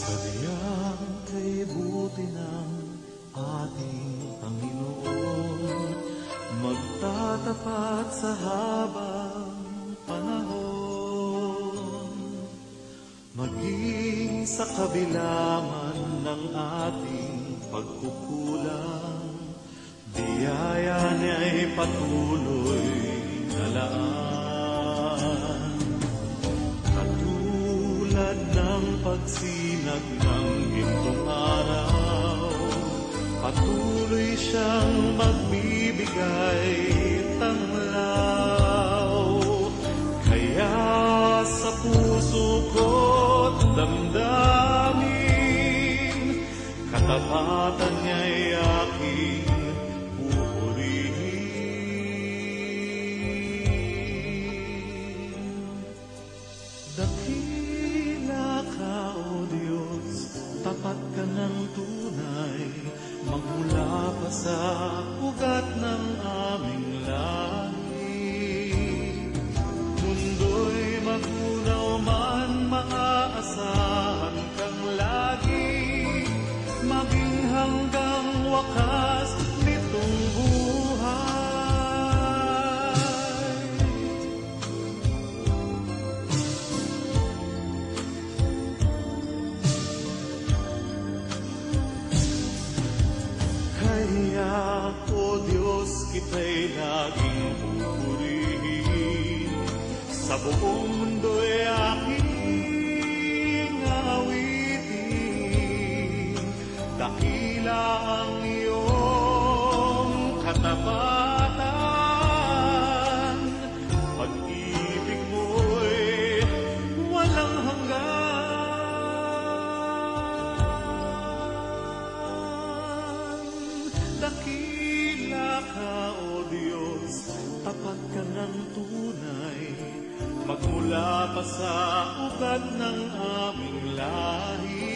Sadyang kay buti ng ating Panginoon, magtatapat sa habang panahon. Maging sa kabila man ng ating pagkukulang, biyaya niya'y patuloy na laan. Katulad ng pagsinag ng gintong araw, patuloy siyang magbibigay tanglaw. Kaya sa puso ko't damdamin, katapatan niya'y aking pupurihin. Dakila ka, O Diyos, tapat ka ng tunay, magmula pa sa ugat ng aming lahi. Mundo'y magunaw man, maaasahan kang lagi, maging hanggang wakas nitong buhay. Kaya, O Diyos, kita'y laging pupurihin, sa buong mundo'y aking awitin. Dakila ang iyong katapatan, pag-ibig mo'y walang hanggan. Dakila ka, O Diyos, tapat ka ng tunay, magmula pa sa ugat ng aming lahi.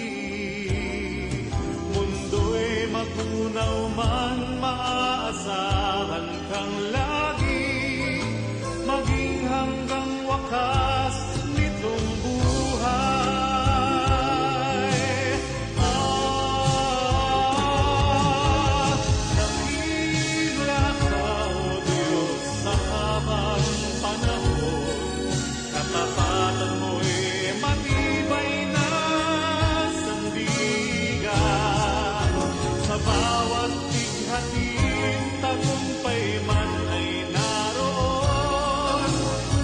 Mundo'y magunaw man, maaasahan kang lagi, maging hanggang wakas nitong buhay. Dakila ka, O Diyos, sa habang panahon, katapatan mo'y matibay na sandigan. Sa bawat tighatin, tagumpay man ay naroon,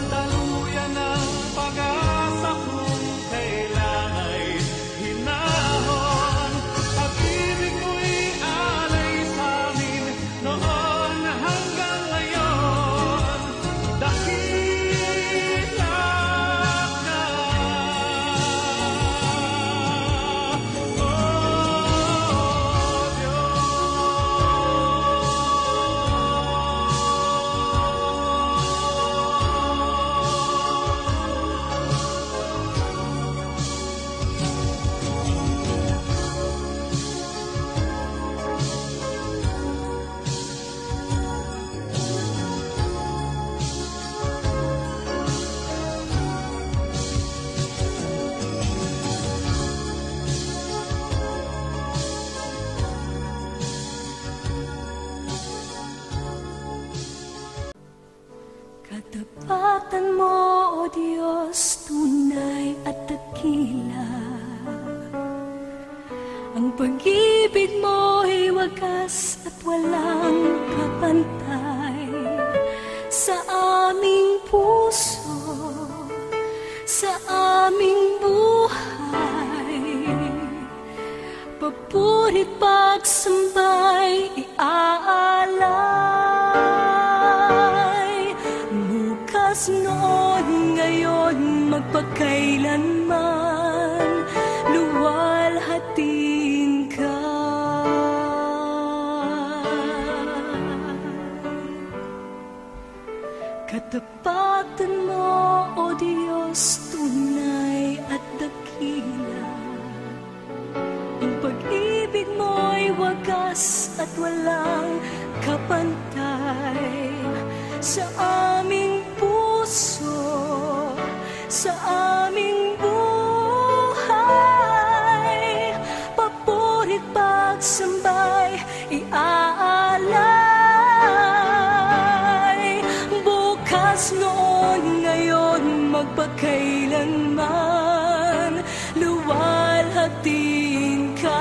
daluyan ang pag-asa kung kailan ay hinahon. Pag-ibig mo'y alay sa amin noon hanggang ngayon. Dakila ka, O Katapatan mo, O Diyos, tunay at dakila. Ang pag-ibig mo'y wagas at walang kapantay. Sa aming puso, sa aming buhay, papuri't pagsambay iaalay. Bukas noon, ngayon, magpakailanman, luwalhatiin ka. Katapatan mo, O Diyos, tunay at dakila. Ang pag-ibig mo'y wagas at walang kapantay. Sa aming puso, sa aming buhay, luwalhatiin ka.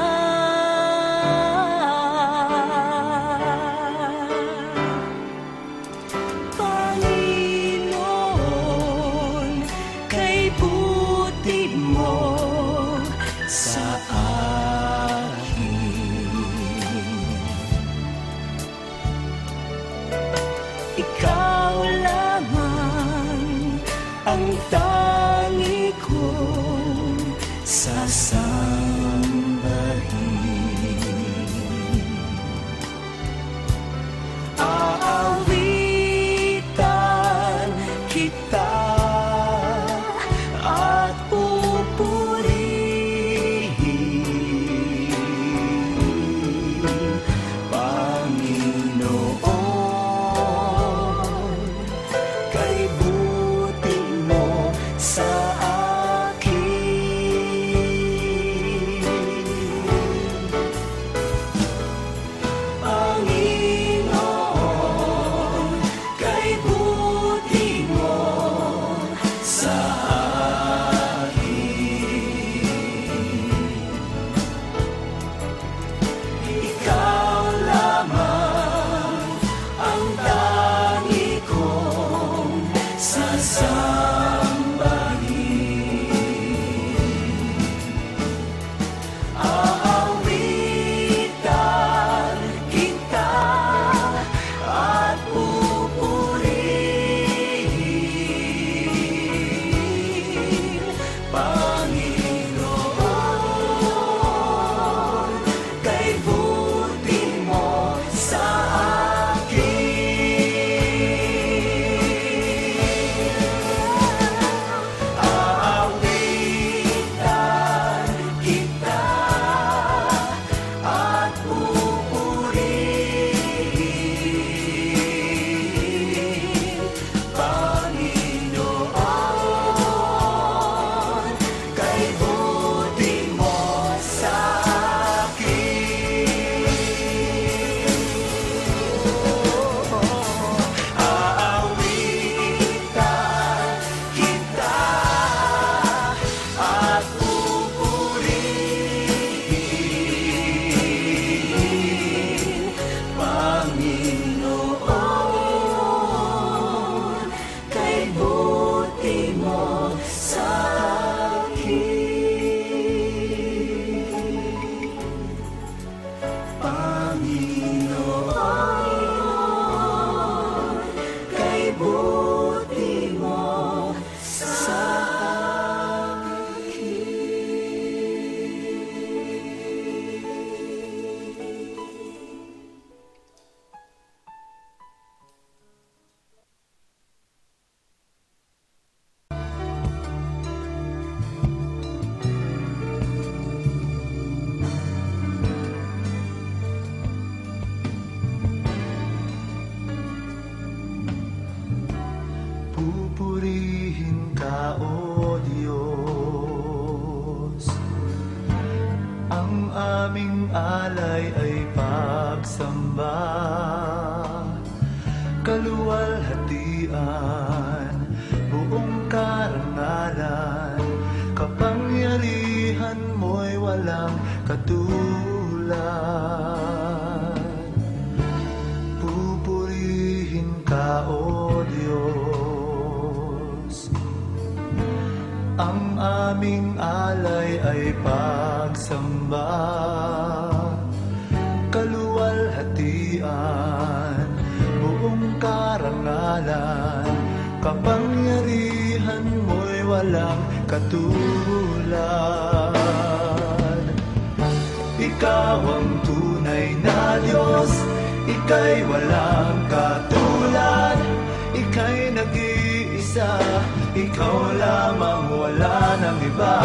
Panginoon, kay buti mo sa akin. Ikaw lamang ang tangi kong sasambahin. Aawitan kita at pupurihin, Panginoon, kay buti mo sa akin. Panginoon, kay buti mo sa akin. Ikaw lamang ang tangi kong sasambahin. Aawitan kita at pupurihin, Panginoon, kay buti mo sa akin. Aawitan kita at pupurihin, Panginoon, kay buti mo sa akin. Aawitan kita at pupurihin, Panginoon, kay buti mo sa akin. Panginoon, kay buti mo sa Pupurihin ka, O Diyos. Ang aming alay ay pagsamba, kaluwalhatian, buong karangalan, kapangyarihan mo'y walang katulad. Pupurihin ka, O Diyos. Ang aming alay ay pagsamba, kaluwalhatian, buong karangalan, kapangyarihan mo'y walang katulad. Ikaw ang tunay na Diyos, ika'y walang katulad, ika'y nag-iisa, ikaw lamang, wala nang iba.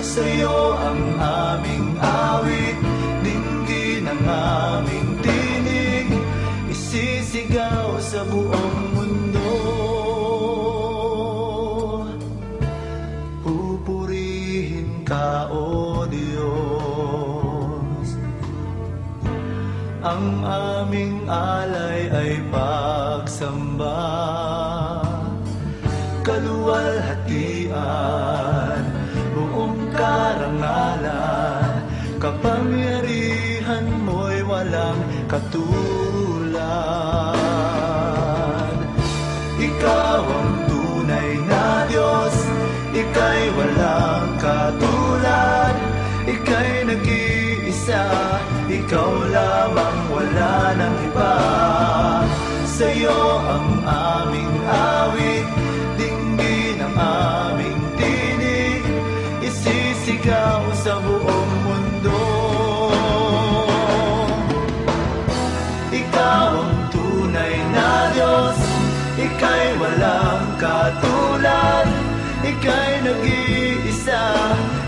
Sa'yo ang aming awit, dinggin ang aming tinig, isisigaw sa buong mundo. Pupurihin ka, O Diyos. Ang aming alay ay pagsamba, kaluwalhatian, buong karangalan, katulad. Ikaw ang tunay na Diyos, ika'y walang katulad. Ika'y nag-iisa, ikaw lamang, wala nang iba. Sa'yo ang aming awit, dinggin ang aming tinig, isisigaw sa buong mundo. Ikaw ang tunay na Diyos, ika'y walang katulad. Ika'y nag-iisa,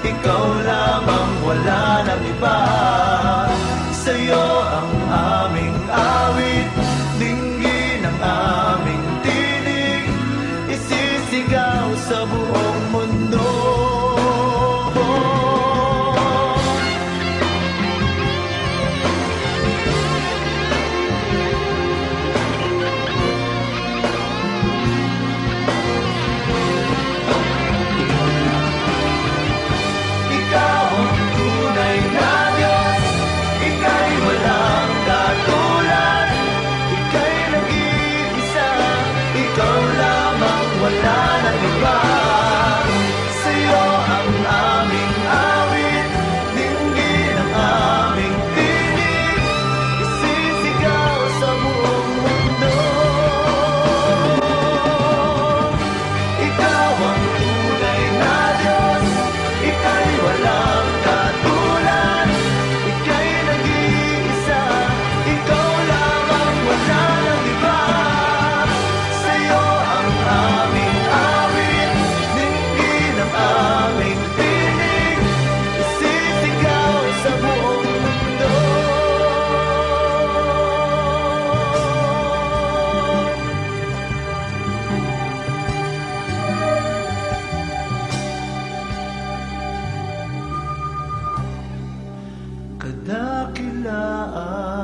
ikaw lamang, wala nang iba. Sa'yo ang aming awit, dinggin ang aming tinig, isisigaw sa buong mundo. Kadakilaan